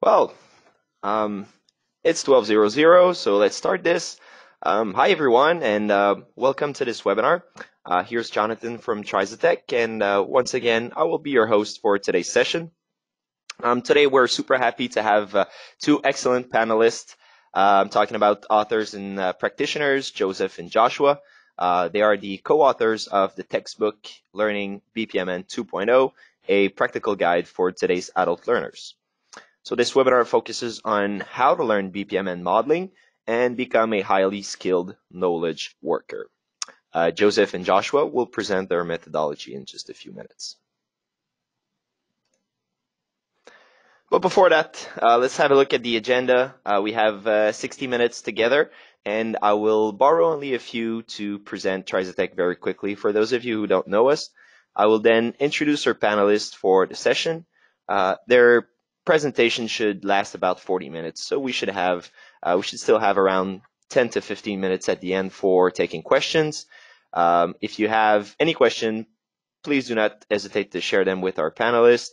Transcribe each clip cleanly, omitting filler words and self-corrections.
Well, um, it's 12:00, so let's start this. Hi, everyone, and welcome to this webinar. Here's Jonathan from Trizatech, and once again, I will be your host for today's session. Today, we're super happy to have two excellent panelists. I'm talking about authors and practitioners, Joseph and Joshua. They are the co-authors of the textbook Learning BPMN 2.0, a practical guide for today's adult learners. So this webinar focuses on how to learn BPMN modeling and become a highly skilled knowledge worker. Joseph and Joshua will present their methodology in just a few minutes. But before that, let's have a look at the agenda. We have 60 minutes together, and I will borrow only a few to present Trizatech very quickly. For those of you who don't know us, I will then introduce our panelists for the session. Their presentation should last about 40 minutes, so we should still have around 10 to 15 minutes at the end for taking questions. If you have any question, please do not hesitate to share them with our panelists.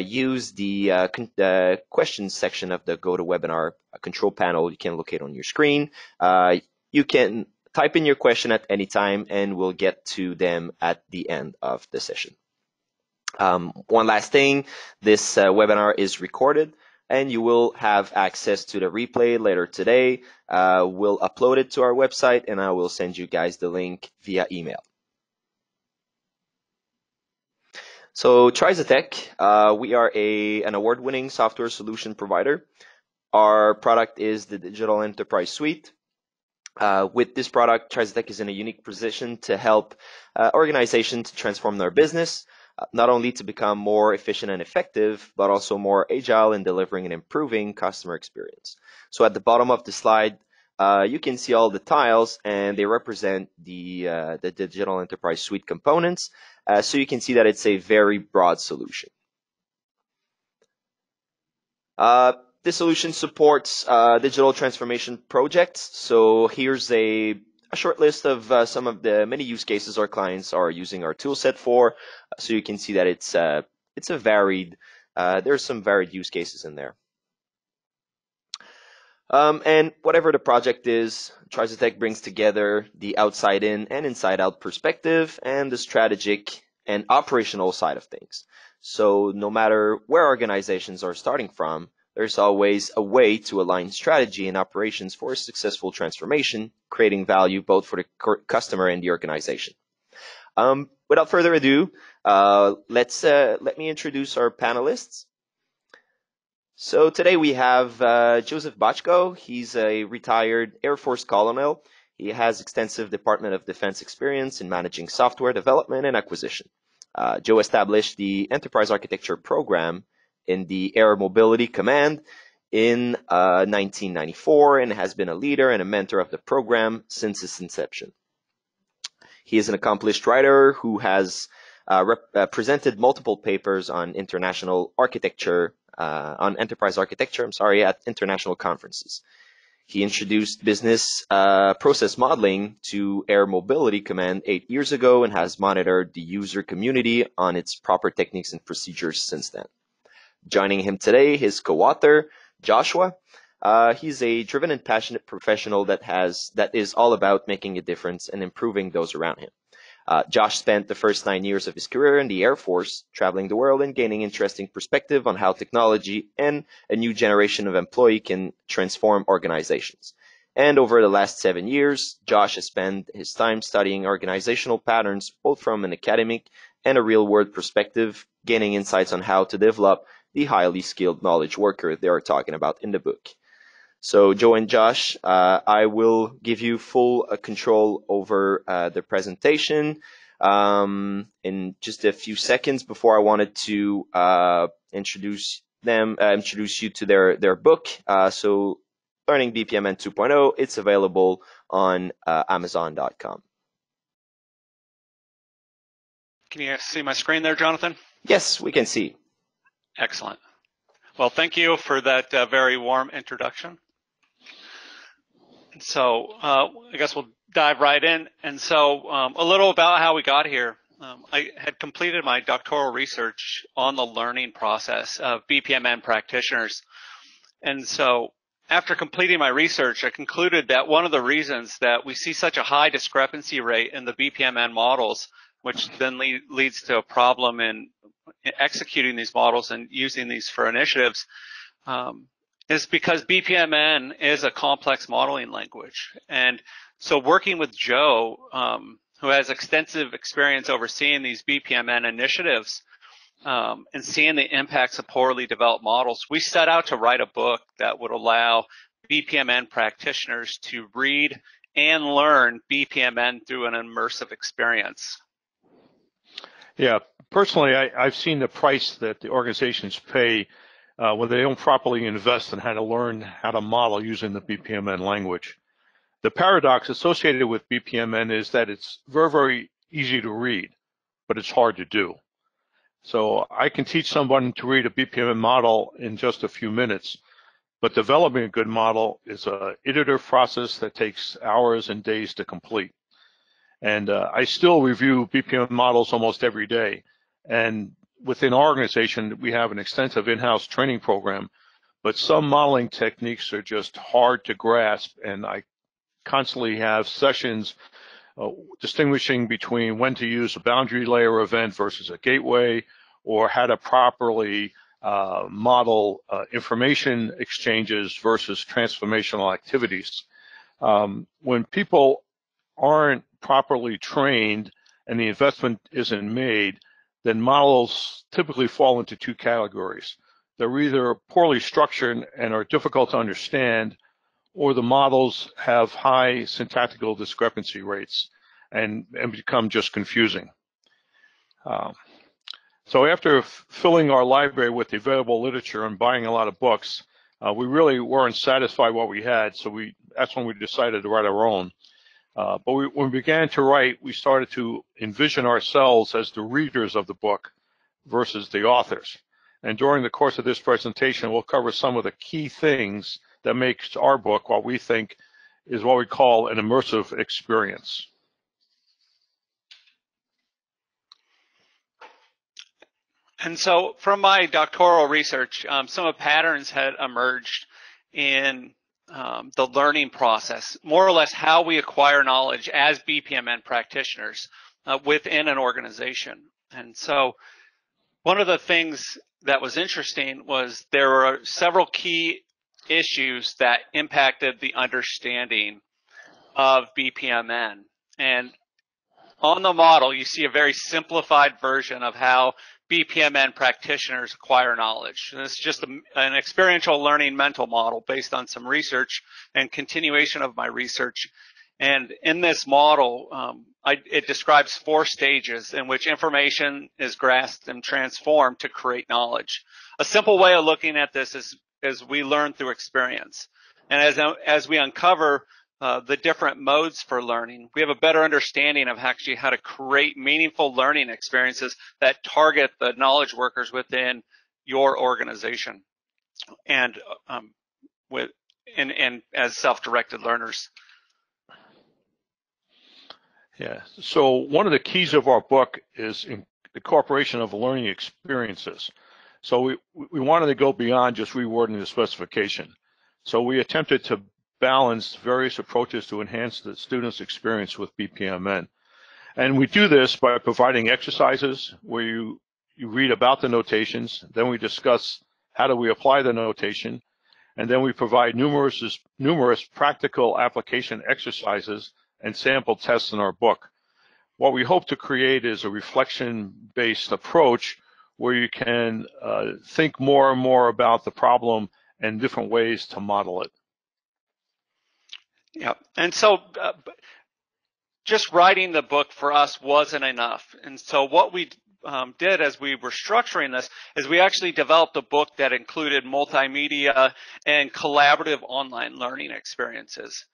Use the questions section of the GoToWebinar control panel you can locate on your screen. You can type in your question at any time, and we'll get to them at the end of the session. One last thing, this webinar is recorded, and you will have access to the replay later today. We'll upload it to our website, and I will send you guys the link via email. So Trizatech, we are an award-winning software solution provider. Our product is the Digital Enterprise Suite. With this product, Trizatech is in a unique position to help organizations transform their business, not only to become more efficient and effective, but also more agile in delivering and improving customer experience. So at the bottom of the slide, you can see all the tiles, and they represent the Digital Enterprise Suite components. So you can see that it's a very broad solution. This solution supports digital transformation projects. So here's a short list of some of the many use cases our clients are using our toolset for. So you can see that it's a varied. There's some varied use cases in there. And whatever the project is, Trizatech brings together the outside-in and inside-out perspective and the strategic and operational side of things. So no matter where organizations are starting from, there's always a way to align strategy and operations for a successful transformation, creating value both for the customer and the organization. Without further ado, let me introduce our panelists. So today we have Joseph Bochco. He's a retired Air Force colonel. He has extensive Department of Defense experience in managing software development and acquisition. Joe established the Enterprise Architecture Program in the Air Mobility Command in 1994 and has been a leader and a mentor of the program since its inception. He is an accomplished writer who has presented multiple papers on international architecture, on enterprise architecture, at international conferences. He introduced business process modeling to Air Mobility Command 8 years ago and has monitored the user community on its proper techniques and procedures since then. Joining him today, his co-author, Joshua. He's a driven and passionate professional that is all about making a difference and improving those around him. Josh spent the first 9 years of his career in the Air Force, traveling the world and gaining interesting perspective on how technology and a new generation of employee can transform organizations. And over the last 7 years, Josh has spent his time studying organizational patterns, both from an academic and a real-world perspective, gaining insights on how to develop the highly skilled knowledge worker they are talking about in the book. So Joe and Josh, I will give you full control over the presentation in just a few seconds. Before I wanted to introduce you to their book. So Learning BPMN 2.0, it's available on Amazon.com. Can you see my screen there, Jonathan? Yes, we can see. Excellent. Well, thank you for that very warm introduction. So I guess we'll dive right in. And so a little about how we got here. I had completed my doctoral research on the learning process of BPMN practitioners. And so after completing my research, I concluded that one of the reasons that we see such a high discrepancy rate in the BPMN models, which then leads to a problem in executing these models and using these for initiatives, is because BPMN is a complex modeling language. And so working with Joe, who has extensive experience overseeing these BPMN initiatives, and seeing the impacts of poorly developed models, we set out to write a book that would allow BPMN practitioners to read and learn BPMN through an immersive experience. Yeah, personally, I've seen the price that the organizations pay when they don't properly invest in how to learn how to model using the BPMN language. The paradox associated with BPMN is that it's very, very easy to read, but it's hard to do. So I can teach someone to read a BPMN model in just a few minutes, but developing a good model is an iterative process that takes hours and days to complete. And I still review BPMN models almost every day. And within our organization, we have an extensive in-house training program, but some modeling techniques are just hard to grasp, and I constantly have sessions distinguishing between when to use a boundary layer event versus a gateway, or how to properly model information exchanges versus transformational activities. When people aren't properly trained and the investment isn't made, then models typically fall into two categories. They're either poorly structured and are difficult to understand, or the models have high syntactical discrepancy rates and become just confusing. So after filling our library with the available literature and buying a lot of books, we really weren't satisfied with what we had, so that's when we decided to write our own. But when we began to write, we started to envision ourselves as the readers of the book versus the authors. And during the course of this presentation, we'll cover some of the key things that makes our book what we think is what we call an immersive experience. And so from my doctoral research, some of patterns had emerged in the learning process, more or less how we acquire knowledge as BPMN practitioners within an organization. And so one of the things that was interesting was there were several key issues that impacted the understanding of BPMN. And on the model, you see a very simplified version of how BPMN practitioners acquire knowledge. And it's just an experiential learning mental model based on some research and continuation of my research. And in this model, it describes 4 stages in which information is grasped and transformed to create knowledge. A simple way of looking at this is we learn through experience. And as we uncover the different modes for learning, we have a better understanding of actually how to create meaningful learning experiences that target the knowledge workers within your organization and as self-directed learners. Yeah, so one of the keys of our book is incorporation of learning experiences. So we wanted to go beyond just rewording the specification. So we attempted to balance various approaches to enhance the student's experience with BPMN. And we do this by providing exercises where you read about the notations, then we discuss how do we apply the notation, and then we provide numerous practical application exercises and sample tests in our book. What we hope to create is a reflection-based approach where you can think more and more about the problem and different ways to model it. Yeah, and so just writing the book for us wasn't enough. And so what we did as we were structuring this is we actually developed a book that included multimedia and collaborative online learning experiences.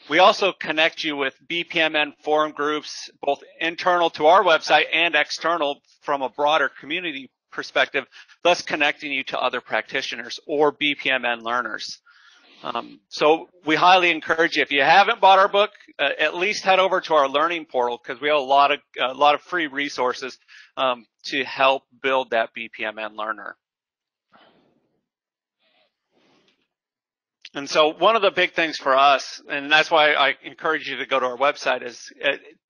We also connect you with BPMN forum groups, both internal to our website and external from a broader community perspective, thus connecting you to other practitioners or BPMN learners. So we highly encourage you, if you haven't bought our book, at least head over to our learning portal, because we have a lot of free resources to help build that BPMN learner. And so one of the big things for us, and that's why I encourage you to go to our website, is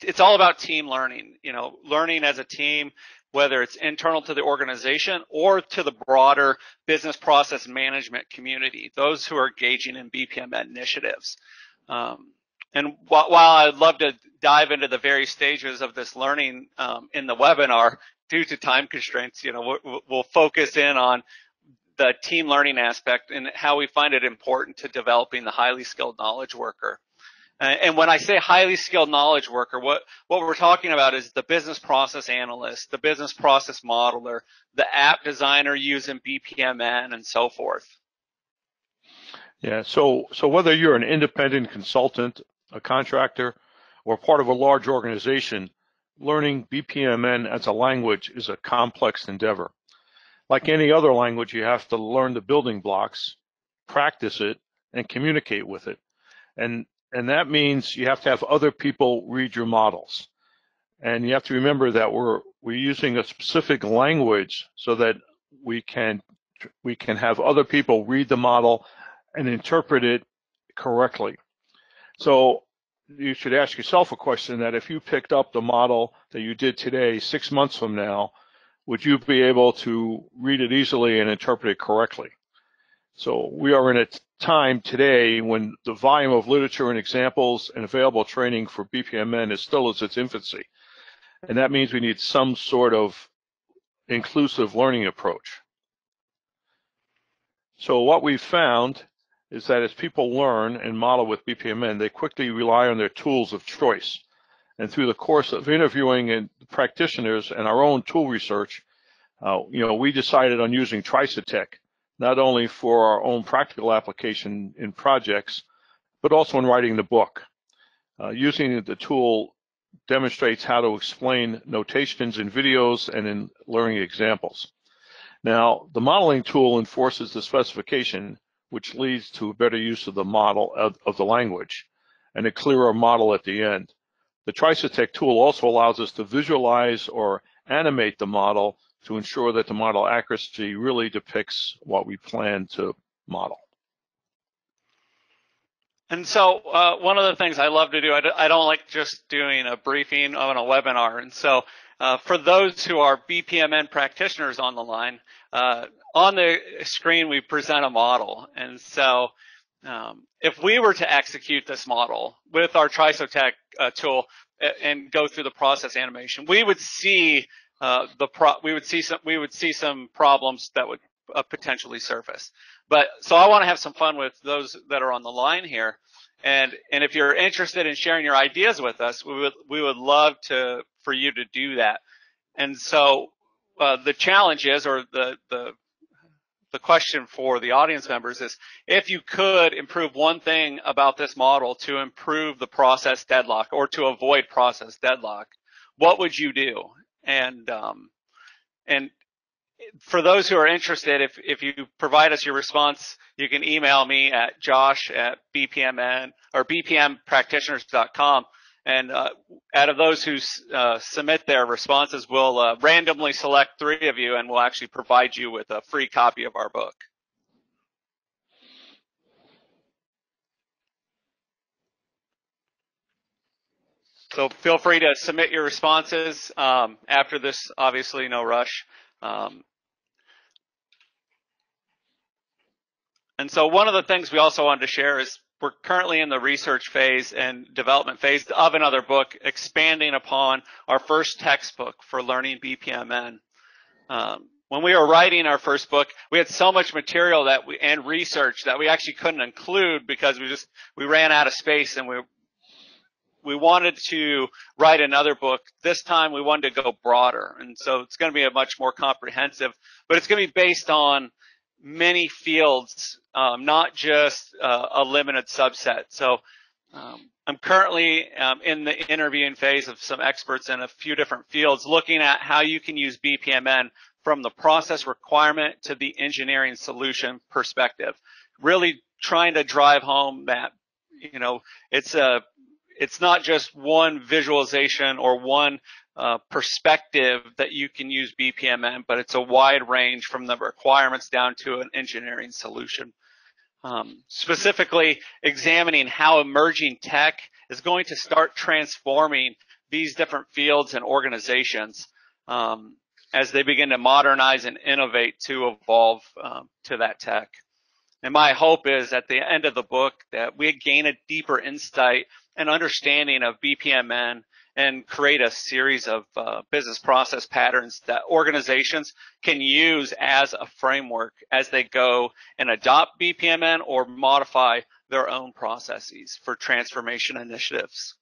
it's all about team learning. You know, learning as a team, whether it's internal to the organization or to the broader business process management community, those who are engaging in BPMN initiatives. And while I'd love to dive into the various stages of this learning in the webinar, due to time constraints, you know, we'll focus in on the team learning aspect and how we find it important to developing the highly skilled knowledge worker. And when I say highly skilled knowledge worker, what we're talking about is the business process analyst, the business process modeler, the app designer using BPMN, and so forth. Yeah, so whether you're an independent consultant, a contractor, or part of a large organization, learning BPMN as a language is a complex endeavor. Like any other language, you have to learn the building blocks, practice it, and communicate with it. And that means you have to have other people read your models. And you have to remember that we're using a specific language so that we can have other people read the model and interpret it correctly. So you should ask yourself a question that if you picked up the model that you did today 6 months from now, would you be able to read it easily and interpret it correctly? So we are in a time today when the volume of literature and examples and available training for BPMN is still in its infancy. And that means we need some sort of inclusive learning approach. So what we've found is that as people learn and model with BPMN, they quickly rely on their tools of choice. And through the course of interviewing practitioners and our own tool research, we decided on using Tricetech, not only for our own practical application in projects, but also in writing the book. Using the tool demonstrates how to explain notations in videos and in learning examples. Now, the modeling tool enforces the specification, which leads to a better use of the model of the language and a clearer model at the end. The Tricetech tool also allows us to visualize or animate the model to ensure that the model accuracy really depicts what we plan to model. And so one of the things I love to do, I don't like just doing a briefing on a webinar. And so for those who are BPMN practitioners on the line, on the screen we present a model. And so if we were to execute this model with our Tricetech tool and go through the process animation, we would see we would see some problems that would potentially surface. But so I want to have some fun with those that are on the line here, and if you're interested in sharing your ideas with us, we would love for you to do that. And so the challenge is, or the question for the audience members is, if you could improve one thing about this model to improve the process deadlock or to avoid process deadlock, what would you do? And for those who are interested, if you provide us your response, you can email me at josh@bpmn or bpmpractitioners.com. And out of those who submit their responses, we'll randomly select 3 of you, and we'll actually provide you with a free copy of our book. So feel free to submit your responses after this. Obviously, no rush. And so one of the things we also wanted to share is we're currently in the research phase and development phase of another book, expanding upon our first textbook for learning BPMN. When we were writing our first book, we had so much material and research that we actually couldn't include because we ran out of space, and we wanted to write another book. This time we wanted to go broader, and so it's going to be a much more comprehensive, but it's going to be based on many fields, not just a limited subset. So I'm currently in the interviewing phase of some experts in a few different fields, looking at how you can use BPMN from the process requirement to the engineering solution perspective. Really trying to drive home that, you know, it's not just one visualization or one perspective that you can use BPMN, but it's a wide range from the requirements down to an engineering solution. Specifically examining how emerging tech is going to start transforming these different fields and organizations as they begin to modernize and innovate to evolve to that tech. And my hope is at the end of the book that we gain a deeper insight and understanding of BPMN and create a series of business process patterns that organizations can use as a framework as they go and adopt BPMN or modify their own processes for transformation initiatives.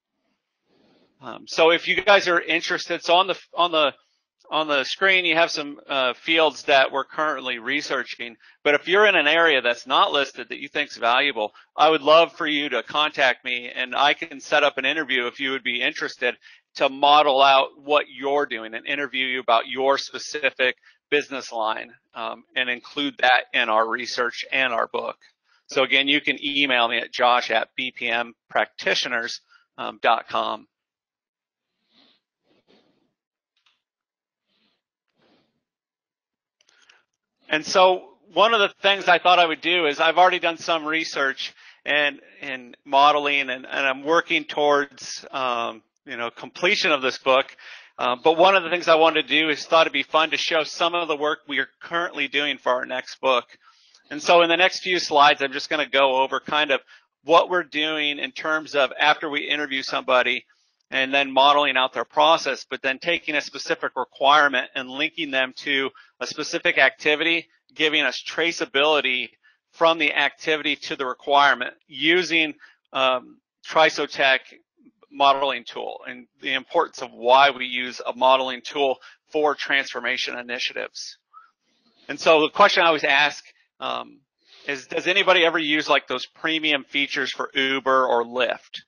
So if you guys are interested, so on the screen, you have some fields that we're currently researching. But if you're in an area that's not listed that you think is valuable, I would love for you to contact me, and I can set up an interview if you would be interested to model out what you're doing and interview you about your specific business line and include that in our research and our book. So again, you can email me at josh@bpmpractitioners.com. And so one of the things I thought I would do is I've already done some research and modeling, and I'm working towards completion of this book. But one of the things I wanted to do is thought it'd be fun to show some of the work we are currently doing for our next book. And so in the next few slides, I'm just going to go over kind of what we're doing in terms of after we interview somebody and then modeling out their process, but then taking a specific requirement and linking them to a specific activity, giving us traceability from the activity to the requirement using Trisotech modeling tool and the importance of why we use a modeling tool for transformation initiatives. And so the question I always ask is, does anybody ever use like those premium features for Uber or Lyft?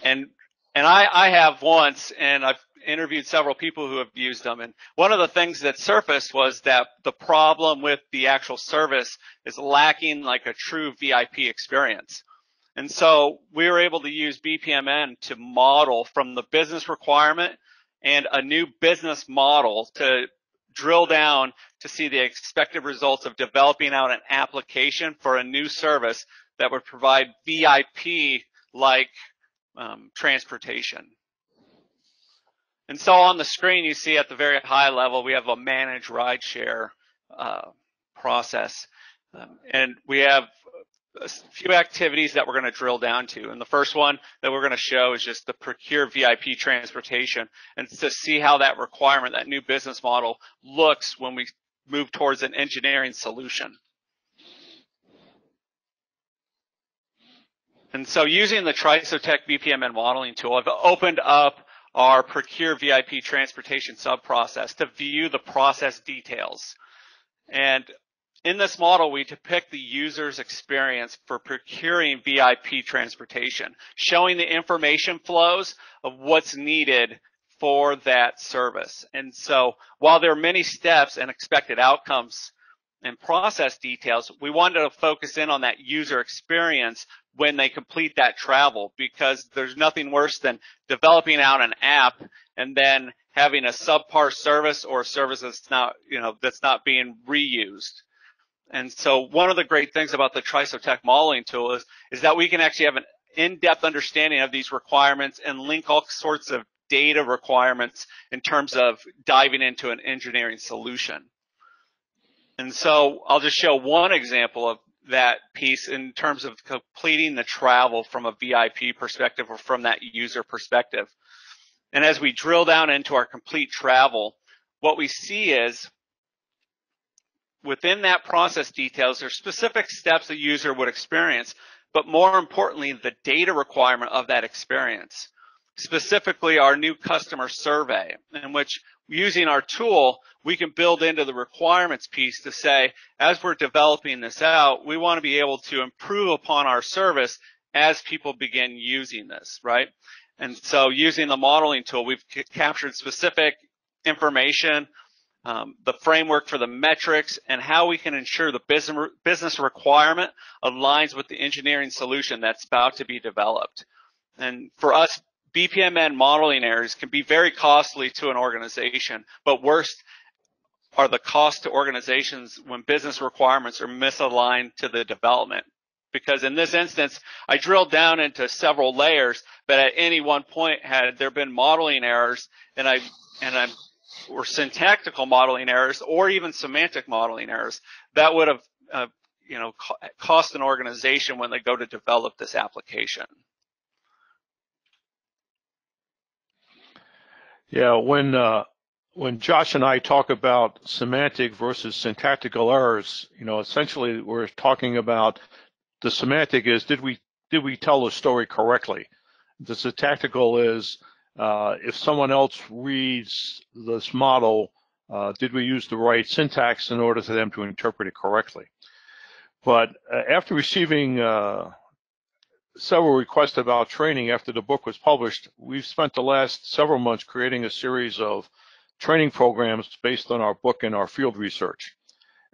And I have once, and I've interviewed several people who have used them. And one of the things that surfaced was that the problem with the actual service is lacking like a true VIP experience. And so we were able to use BPMN to model from the business requirement and a new business model to drill down to see the expected results of developing out an application for a new service that would provide VIP-like transportation. And so on the screen, you see at the very high level, we have a managed rideshare process. And we have a few activities that we're going to drill down to. And the first one that we're going to show is just the procure VIP transportation, and to see how that requirement, that new business model looks when we move towards an engineering solution. And so using the Trisotech BPMN modeling tool, I've opened up our procure VIP transportation sub-process to view the process details. And in this model, we depict the user's experience for procuring VIP transportation, showing the information flows of what's needed for that service. And so while there are many steps and expected outcomes and process details, we wanted to focus in on that user experience when they complete that travel, because there's nothing worse than developing out an app and then having a subpar service or a service that's not, that's not being reused. And so one of the great things about the Trisotech modeling tool is that we can actually have an in-depth understanding of these requirements and link all sorts of data requirements in terms of diving into an engineering solution. And so I'll just show one example of that piece in terms of completing the travel from a VIP perspective or from that user perspective. And as we drill down into our complete travel, what we see is within that process details, there's specific steps the user would experience, but more importantly, the data requirement of that experience. Specifically, our new customer survey, in which using our tool, we can build into the requirements piece to say, as we're developing this out, we want to be able to improve upon our service as people begin using this, right? And so using the modeling tool, we've captured specific information the framework for the metrics, and how we can ensure the business requirement aligns with the engineering solution that's about to be developed. And for us, BPMN modeling errors can be very costly to an organization, but worst are the costs to organizations when business requirements are misaligned to the development. Because in this instance, I drilled down into several layers, but at any one point, had there been modeling errors, or syntactical modeling errors, or even semantic modeling errors, that would have, cost an organization when they go to develop this application. Yeah, when Josh and I talk about semantic versus syntactical errors, essentially we're talking about the semantic is did we tell the story correctly? The syntactical is if someone else reads this model, did we use the right syntax in order for them to interpret it correctly? But after receiving several requests about training after the book was published, we've spent the last several months creating a series of training programs based on our book and our field research.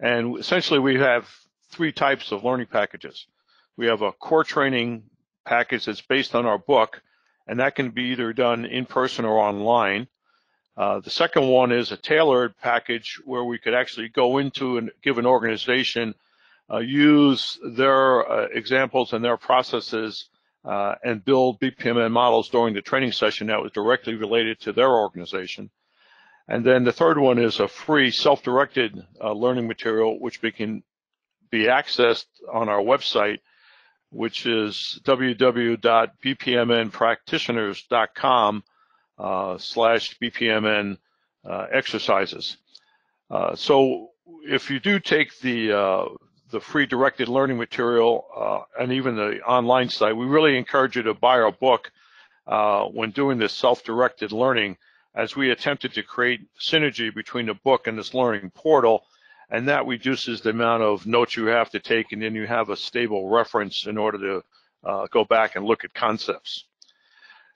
And essentially we have three types of learning packages. We have a core training package that's based on our book, and that can be either done in person or online. The second one is a tailored package where we could actually go into and give an organization, use their examples and their processes and build BPMN models during the training session that was directly related to their organization. And then the third one is a free self-directed learning material, which can be accessed on our website, which is www.bpmnpractitioners.com/BPMN exercises. So if you do take the free directed learning material and even the online site, we really encourage you to buy our book when doing this self-directed learning, as we attempted to create synergy between the book and this learning portal, and that reduces the amount of notes you have to take, and then you have a stable reference in order to go back and look at concepts.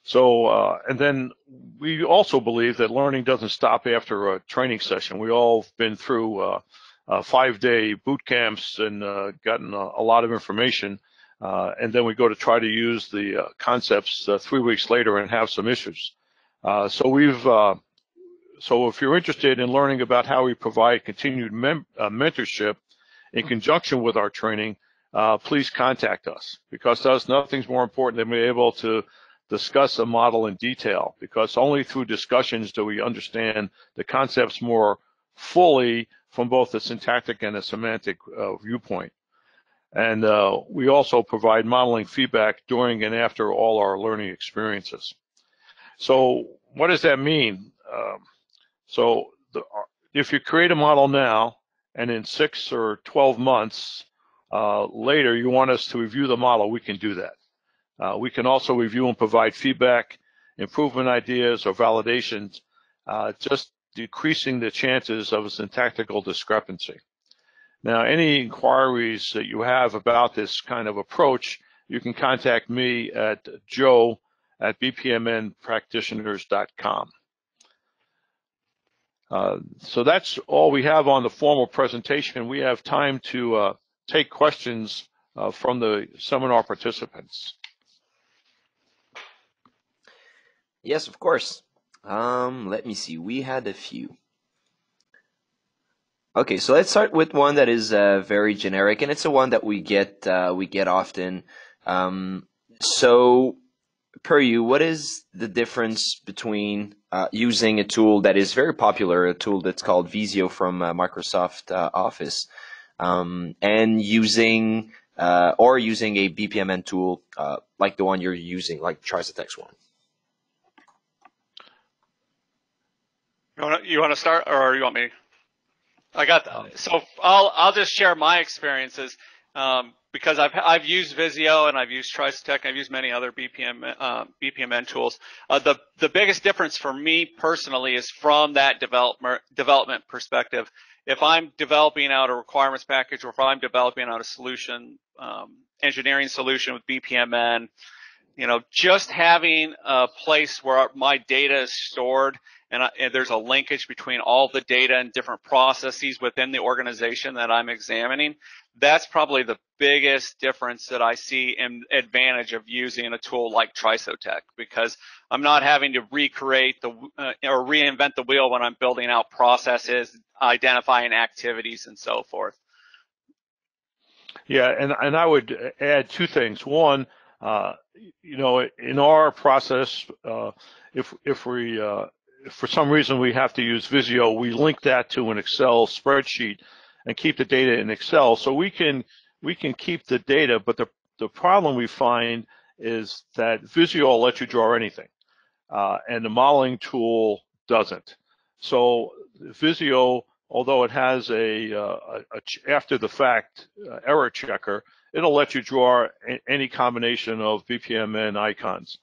So, and then we also believe that learning doesn't stop after a training session. We all have been through 5-day boot camps and gotten a lot of information, and then we go to try to use the concepts 3 weeks later and have some issues. So if you're interested in learning about how we provide continued mentorship in conjunction with our training, please contact us, because to us, nothing's more important than being able to discuss a model in detail, because only through discussions do we understand the concepts more fully from both the syntactic and the semantic viewpoint. And we also provide modeling feedback during and after all our learning experiences. So what does that mean? If you create a model now, and in 6 or 12 months later you want us to review the model, we can do that. We can also review and provide feedback, improvement ideas, or validations, just decreasing the chances of a syntactical discrepancy. Now, any inquiries that you have about this kind of approach, you can contact me at joe@bpmnpractitioners.com. So that's all we have on the formal presentation. We have time to take questions from the seminar participants. Yes, of course. Let me see. We had a few. Okay, so let's start with one that is very generic, and it's the one that we get often. So, per you, what is the difference between using a tool that is very popular, a tool that's called Visio from Microsoft Office, and using a BPMN tool like the one you're using, like TriZetX one? You want to start, or you want me? I got that. So I'll just share my experiences because I've used Visio and I've used TriZetX. I've used many other BPMN tools. The biggest difference for me personally is from that development perspective. If I'm developing out a requirements package, or if I'm developing out a solution, engineering solution with BPMN, just having a place where my data is stored and there's a linkage between all the data and different processes within the organization that I'm examining, that's probably the biggest difference that I see in advantage of using a tool like TrisoTech, because I'm not having to recreate or reinvent the wheel when I'm building out processes, identifying activities, and so forth. Yeah, and I would add two things. One, in our process, if we if for some reason we have to use Visio, we link that to an Excel spreadsheet and keep the data in Excel. So we can keep the data, but the problem we find is that Visio will let you draw anything, and the modeling tool doesn't. So Visio, although it has a after the fact error checker, it'll let you draw any combination of BPMN icons,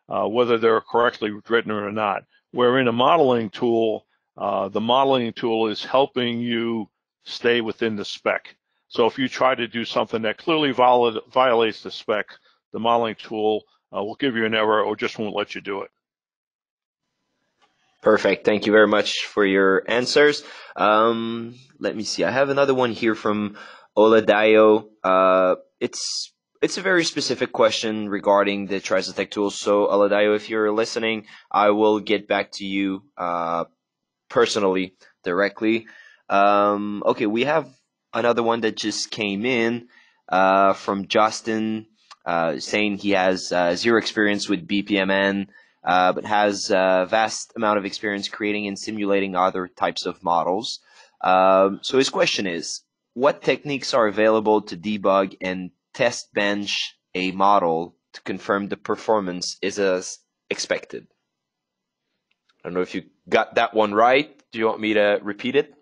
whether they're correctly written or not. Where in a modeling tool, the modeling tool is helping you stay within the spec. So if you try to do something that clearly violates the spec, the modeling tool will give you an error or just won't let you do it. Perfect. Thank you very much for your answers. Let me see. I have another one here from Oladayo. It's a very specific question regarding the TrisoTech tools. So Oladayo, if you're listening, I will get back to you personally, directly. Okay, we have another one that just came in from Justin, saying he has zero experience with BPMN, but has a vast amount of experience creating and simulating other types of models. So his question is, what techniques are available to debug and test bench a model to confirm the performance is as expected? I don't know if you got that one right. Do you want me to repeat it?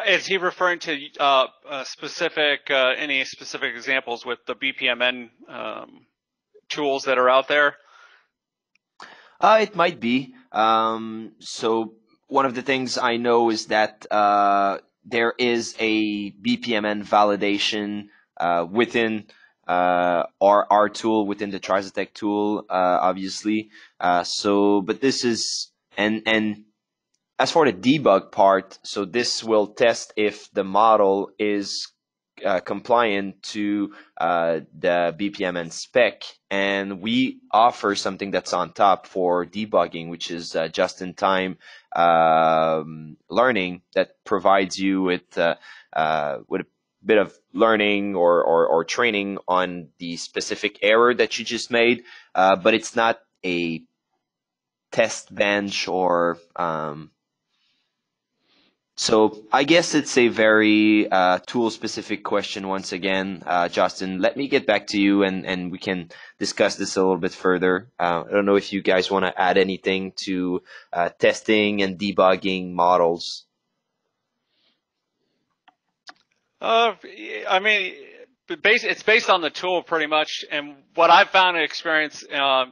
Is he referring to any specific examples with the BPMN tools that are out there? It might be. So one of the things I know is that there is a BPMN validation within our tool, within the TrisoTech tool, obviously. But this is, and as for the debug part, so this will test if the model is compliant to the BPMN spec, and we offer something that's on top for debugging, which is just-in-time learning that provides you with a bit of learning or training on the specific error that you just made, but it's not a test bench or so I guess it's a very tool-specific question once again, Justin. Let me get back to you and we can discuss this a little bit further. I don't know if you guys want to add anything to testing and debugging models. I mean, it's based on the tool pretty much, and what I've found in experience, I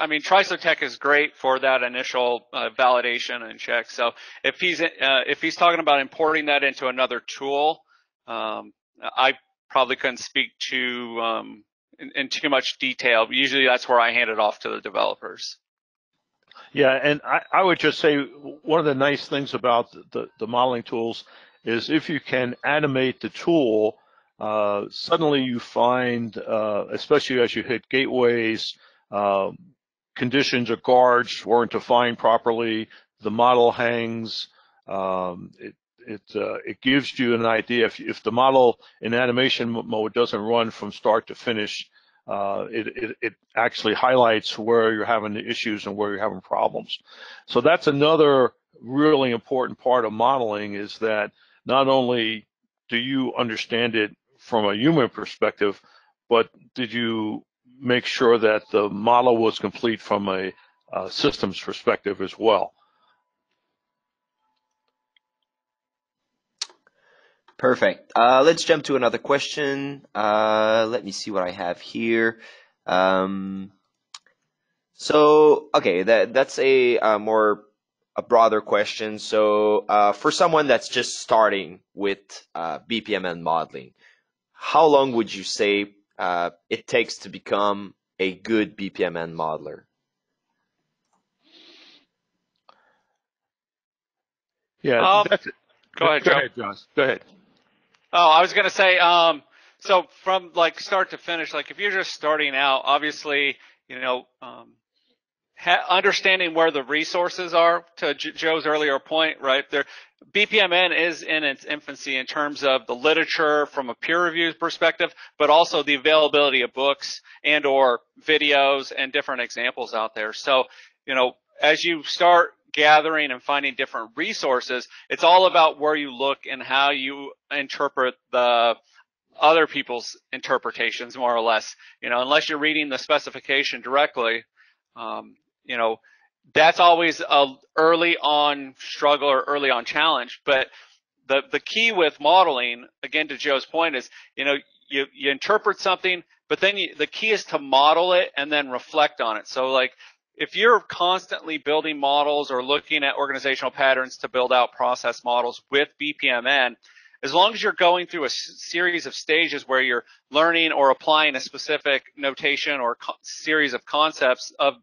mean, TrisoTech is great for that initial validation and check. So if he's talking about importing that into another tool, I probably couldn't speak to in too much detail. Usually, that's where I hand it off to the developers. Yeah, and I would just say one of the nice things about the modeling tools is if you can animate the tool, suddenly you find, especially as you hit gateways, conditions or guards weren't defined properly, the model hangs. It gives you an idea. If the model in animation mode doesn't run from start to finish, it actually highlights where you're having the issues and where you're having problems. So that's another really important part of modeling, is that not only do you understand it from a human perspective, but did you make sure that the model was complete from a systems perspective as well? Perfect. Let's jump to another question. Let me see what I have here. Okay, that's a more a broader question. So for someone that's just starting with BPMN modeling, how long would you say it takes to become a good BPMN modeler? Yeah, that's it. Go ahead, Go Joe. ahead, Josh. Go ahead. Oh, I was going to say, so from like start to finish, like if you're just starting out, obviously, understanding where the resources are, to Joe's earlier point, right there, BPMN is in its infancy in terms of the literature from a peer review perspective, but also the availability of books and or videos and different examples out there. So, as you start gathering and finding different resources, it's all about where you look and how you interpret the other people's interpretations, more or less. Unless you're reading the specification directly, that's always a early on struggle or early on challenge. But the key with modeling, again, to Joe's point, is, you interpret something, but then the key is to model it and then reflect on it. So like, if you're constantly building models or looking at organizational patterns to build out process models with BPMN, as long as you're going through a series of stages where you're learning or applying a specific notation or series of concepts of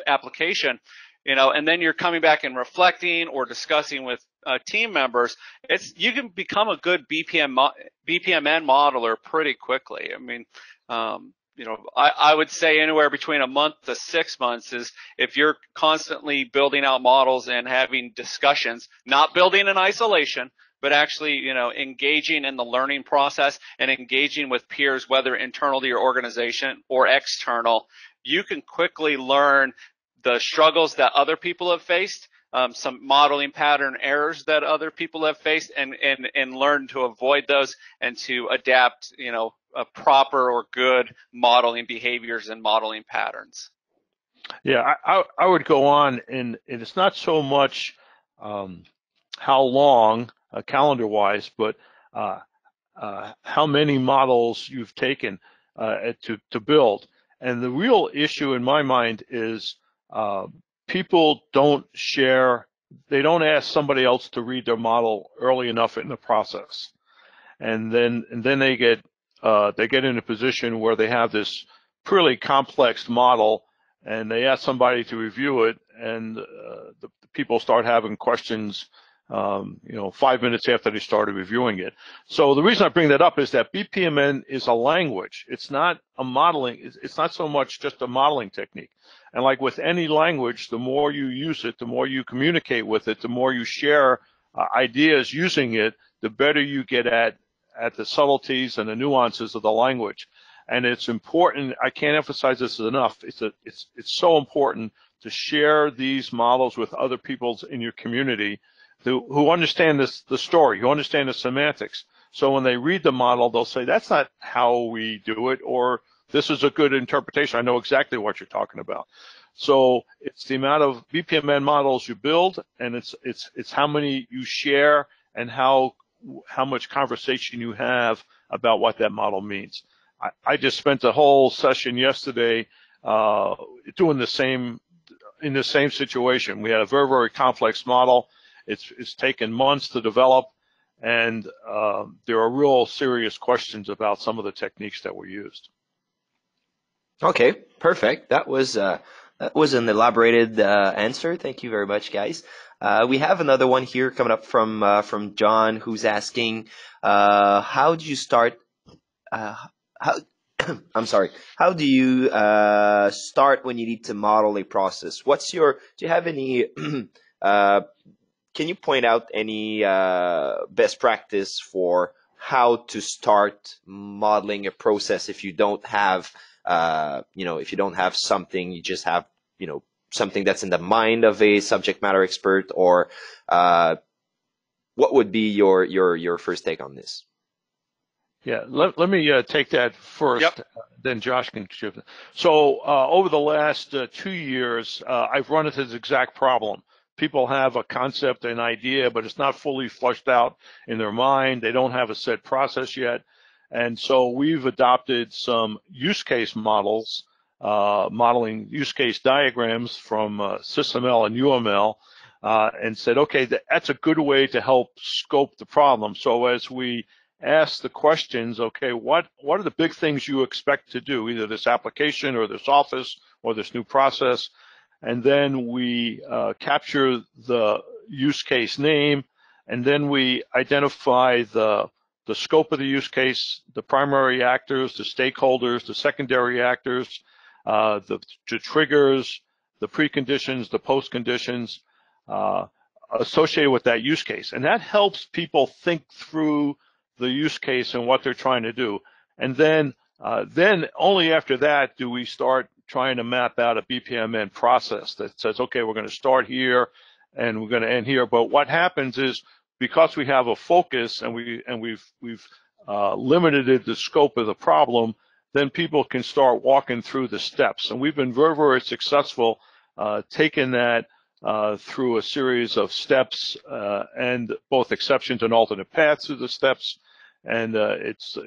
application, and then you're coming back and reflecting or discussing with team members, you can become a good BPMN modeler pretty quickly. I mean, I would say anywhere between a month to 6 months is if you're constantly building out models and having discussions, not building in isolation, but actually, engaging in the learning process and engaging with peers, whether internal to your organization or external. You can quickly learn the struggles that other people have faced, some modeling pattern errors that other people have faced, and learn to avoid those and to adapt, a proper or good modeling behaviors and modeling patterns. Yeah, I would go on, and it's not so much how long, calendar-wise, but how many models you've taken to build. And the real issue in my mind is people don't share, they don't ask somebody else to read their model early enough in the process. And then they get in a position where they have this pretty complex model, and they ask somebody to review it, and the people start having questions 5 minutes after they started reviewing it. So the reason I bring that up is that BPMN is a language. It's not a modeling. It's not so much just a modeling technique. And like with any language, the more you use it, the more you communicate with it, the more you share ideas using it, the better you get at the subtleties and the nuances of the language. And it's important. I can't emphasize this enough. It's so important to share these models with other people in your community who understand the story, who understand the semantics. So when they read the model, they'll say, that's not how we do it, or this is a good interpretation. I know exactly what you're talking about. So it's the amount of BPMN models you build, and it's how many you share and how much conversation you have about what that model means. I just spent a whole session yesterday doing in the same situation. We had a very, very complex model. It's taken months to develop, and there are real serious questions about some of the techniques that were used. Okay, perfect. That was an elaborated answer. Thank you very much, guys. We have another one here coming up from John, who's asking, how do you start? I'm sorry. How do you start when you need to model a process? Do you have any? Can you point out any best practice for how to start modeling a process if you don't have, if you don't have something, you just have, something that's in the mind of a subject matter expert, or what would be your first take on this? Yeah, let me take that first. Yep. Then Josh can shift. So over the last 2 years, I've run into this exact problem. People have a concept, an idea, but it's not fully fleshed out in their mind. They don't have a set process yet. And so we've adopted some use case models, modeling use case diagrams from SysML and UML, and said, okay, that's a good way to help scope the problem. So as we ask the questions, okay, what are the big things you expect to do, either this application or this office or this new process? And then we capture the use case name, and then we identify the scope of the use case, the primary actors, the stakeholders, the secondary actors, the triggers, the preconditions, the postconditions associated with that use case. And that helps people think through the use case and what they're trying to do. And then only after that do we start trying to map out a BPMN process that says, okay, we're going to start here and we're going to end here. But what happens is, because we have a focus and we've limited the scope of the problem, then people can start walking through the steps. And we've been very, very successful taking that through a series of steps and both exceptions and alternate paths through the steps. And it's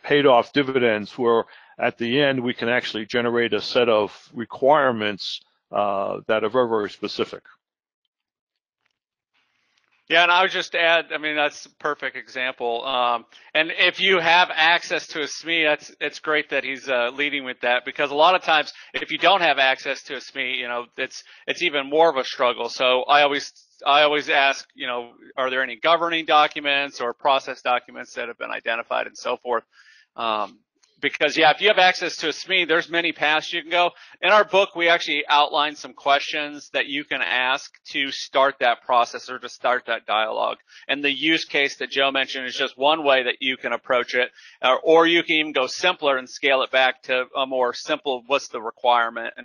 paid off dividends, where at the end we can actually generate a set of requirements that are very, very specific. Yeah, and I would just add, I mean, that's a perfect example. And if you have access to a SME, it's great that he's leading with that, because a lot of times if you don't have access to a SME, you know, it's even more of a struggle. So I always ask, you know, are there any governing documents or process documents that have been identified and so forth? Because, yeah, if you have access to a SME, there's many paths you can go. In our book, we actually outline some questions that you can ask to start that process or to start that dialogue. And the use case that Joe mentioned is just one way that you can approach it. Or you can even go simpler and scale it back to a more simple, what's the requirement,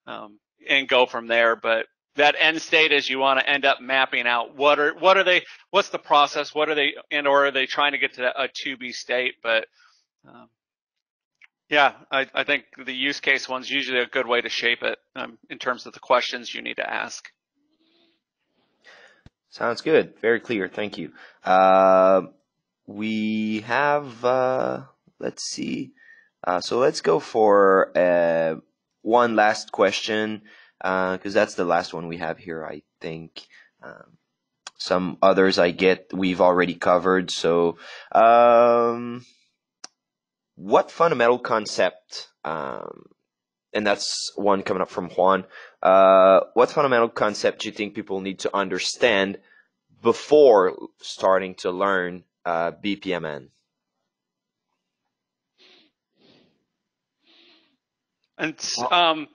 and go from there. But that end state is you want to end up mapping out what are they, what's the process, what are they, and or are they trying to get to a to-be state. But yeah, I think the use case one's usually a good way to shape it in terms of the questions you need to ask. Sounds good. Very clear. Thank you. We have, let's see. So let's go for one last question, because that's the last one we have here, I think. Some others I get we've already covered. So what fundamental concept, and that's one coming up from Juan, what fundamental concept do you think people need to understand before starting to learn BPMN? And go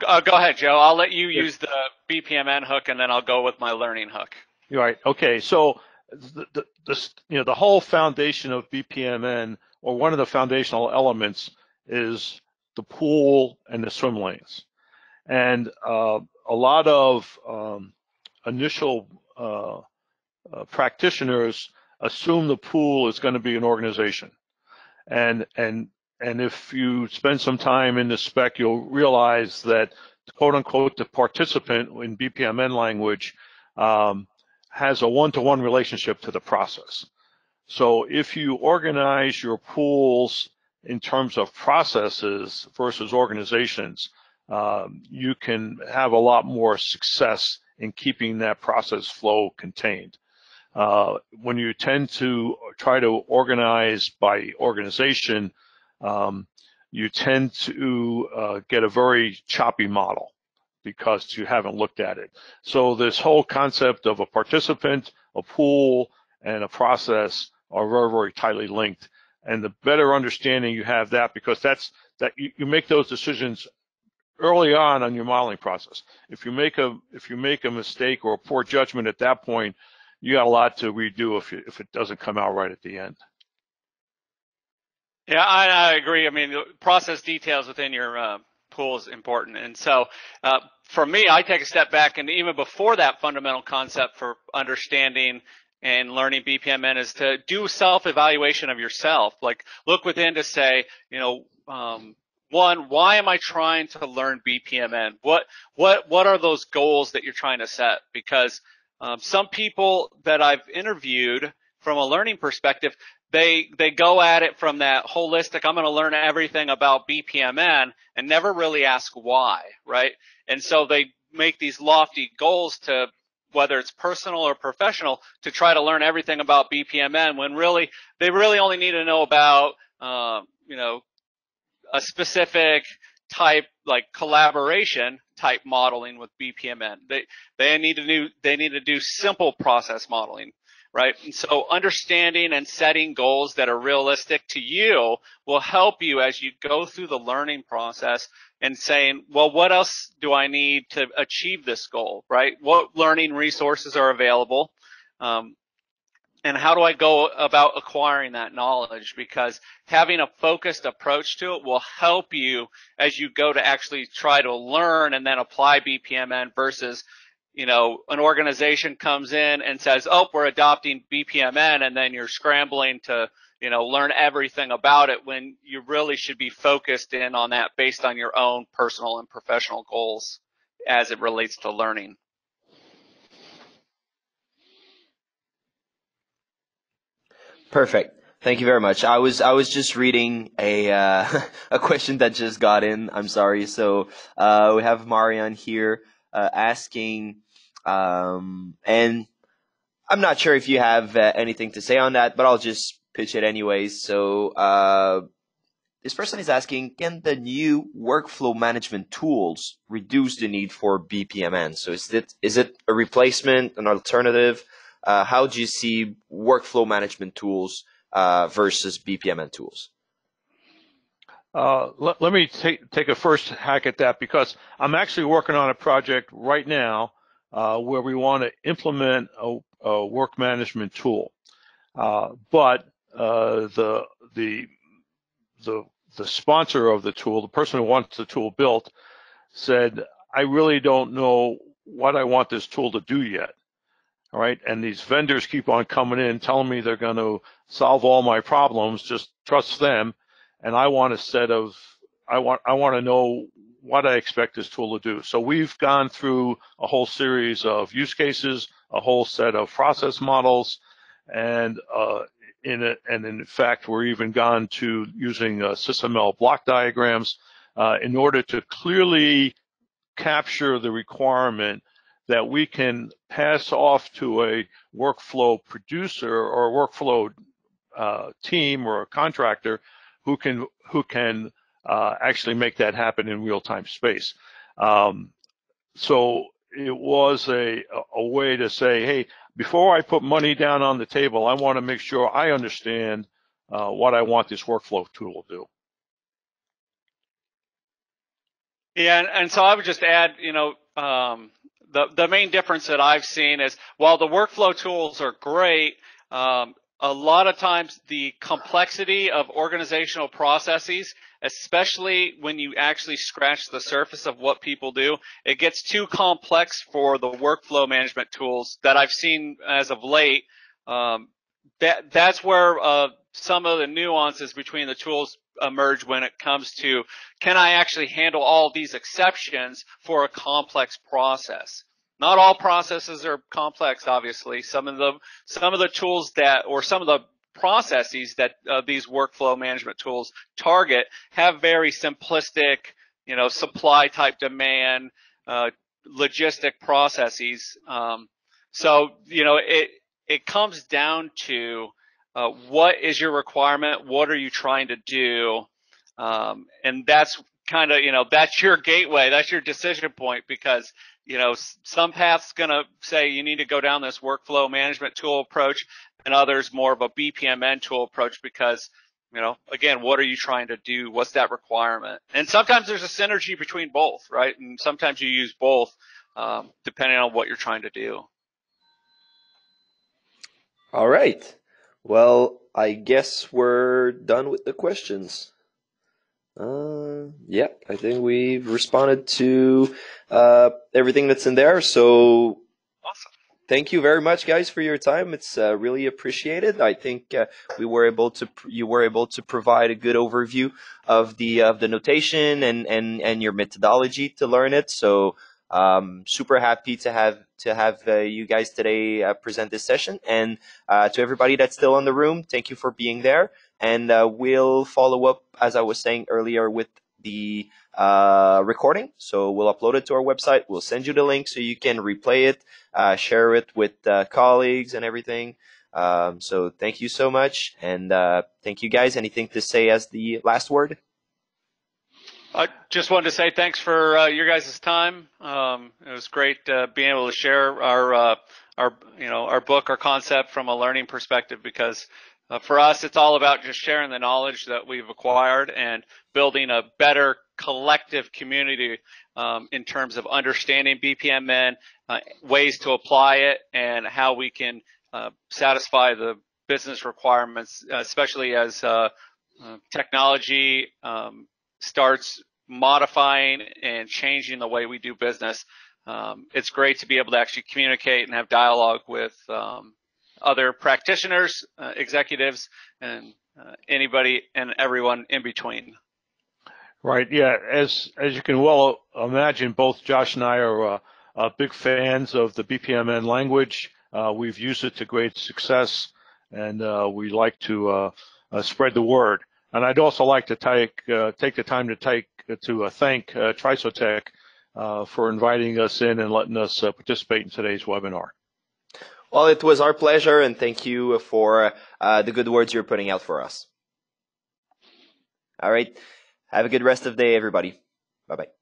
ahead, Joe. I'll let you use the BPMN hook, and then I'll go with my learning hook. You're right. Okay. So the whole foundation of BPMN, or one of the foundational elements, is the pool and the swim lanes. And a lot of initial practitioners assume the pool is going to be an organization. And if you spend some time in the spec, you'll realize that, quote unquote, the participant in BPMN language has a one-to-one relationship to the process. So if you organize your pools in terms of processes versus organizations, you can have a lot more success in keeping that process flow contained. When you tend to try to organize by organization, you tend to get a very choppy model because you haven't looked at it. So this whole concept of a participant, a pool, and a process are very, very tightly linked. And the better understanding you have that, because you make those decisions early on your modeling process. If you make a mistake or a poor judgment at that point, you got a lot to redo if it doesn't come out right at the end. Yeah, I agree. I mean, process details within your pool is important. And so for me, I take a step back, and even before that fundamental concept for understanding and learning BPMN is to do self-evaluation of yourself. Like, look within to say, you know, one, why am I trying to learn BPMN? What are those goals that you're trying to set? Because some people that I've interviewed from a learning perspective, they go at it from that holistic, I'm going to learn everything about BPMN, and never really ask why, right? And so they make these lofty goals to, whether it's personal or professional, to try to learn everything about BPMN when really they really only need to know about a specific type, like collaboration type modeling with BPMN. They need to do simple process modeling, right? And so understanding and setting goals that are realistic to you will help you as you go through the learning process and saying, well, what else do I need to achieve this goal, right? What learning resources are available? And how do I go about acquiring that knowledge? Because having a focused approach to it will help you as you go to actually try to learn and then apply BPMN versus, an organization comes in and says, oh, we're adopting BPMN, and then you're scrambling to, learn everything about it when you really should be focused in on that based on your own personal and professional goals as it relates to learning. Perfect. Thank you very much. I was just reading a a question that just got in. I'm sorry. So we have Marian here asking, and I'm not sure if you have anything to say on that, but I'll just pitch it anyways. So this person is asking, can the new workflow management tools reduce the need for BPMN? So is it a replacement, an alternative? How do you see workflow management tools versus BPMN tools? Let me take a first hack at that, because I'm actually working on a project right now where we want to implement a work management tool, but the sponsor of the tool, the person who wants the tool built, said, I really don't know what I want this tool to do yet. All right, and these vendors keep on coming in telling me they're going to solve all my problems, just trust them. And I want a set of, I want to know what I expect this tool to do. So we've gone through a whole series of use cases, a whole set of process models, and in fact, we're even gone to using SysML block diagrams in order to clearly capture the requirement that we can pass off to a workflow producer or a workflow team or a contractor who can actually make that happen in real-time space. So it was a way to say, hey, before I put money down on the table, I want to make sure I understand what I want this workflow tool to do. Yeah, and so I would just add, the main difference that I've seen is while the workflow tools are great, a lot of times the complexity of organizational processes, especially when you actually scratch the surface of what people do, it gets too complex for the workflow management tools that I've seen as of late. That's where some of the nuances between the tools emerge when it comes to, can I actually handle all these exceptions for a complex process? Not all processes are complex, obviously. Some of the tools that, or some of the processes that these workflow management tools target have very simplistic, supply type demand, logistic processes. So, it comes down to what is your requirement? What are you trying to do? And that's kind of, that's your gateway. That's your decision point, because, some paths going to say you need to go down this workflow management tool approach, and others more of a BPMN tool approach because, again, what are you trying to do? What's that requirement? And sometimes there's a synergy between both, right? And sometimes you use both depending on what you're trying to do. All right. Well, I guess we're done with the questions. Yeah, I think we've responded to everything that's in there. So Awesome. Thank you very much, guys, for your time. It's really appreciated. I think you were able to provide a good overview of the notation and your methodology to learn it. So super happy to have you guys today present this session. And to everybody that's still in the room, thank you for being there. And we'll follow up, as I was saying earlier, with the recording. So we'll upload it to our website. We'll send you the link so you can replay it, share it with colleagues and everything. So thank you so much. And thank you guys. Anything to say as the last word? I just wanted to say thanks for your guys' time. It was great being able to share our book, our concept from a learning perspective, because for us, it's all about just sharing the knowledge that we've acquired and building a better collective community in terms of understanding BPMN, ways to apply it, and how we can satisfy the business requirements, especially as technology starts modifying and changing the way we do business. It's great to be able to actually communicate and have dialogue with other practitioners, executives, and anybody and everyone in between. Right. Yeah. As you can well imagine, both Josh and I are big fans of the BPMN language. We've used it to great success, and we like to spread the word. And I'd also like to take the time to thank Trisotech for inviting us in and letting us participate in today's webinar. Well, it was our pleasure, and thank you for the good words you're putting out for us. All right. Have a good rest of the day, everybody. Bye-bye.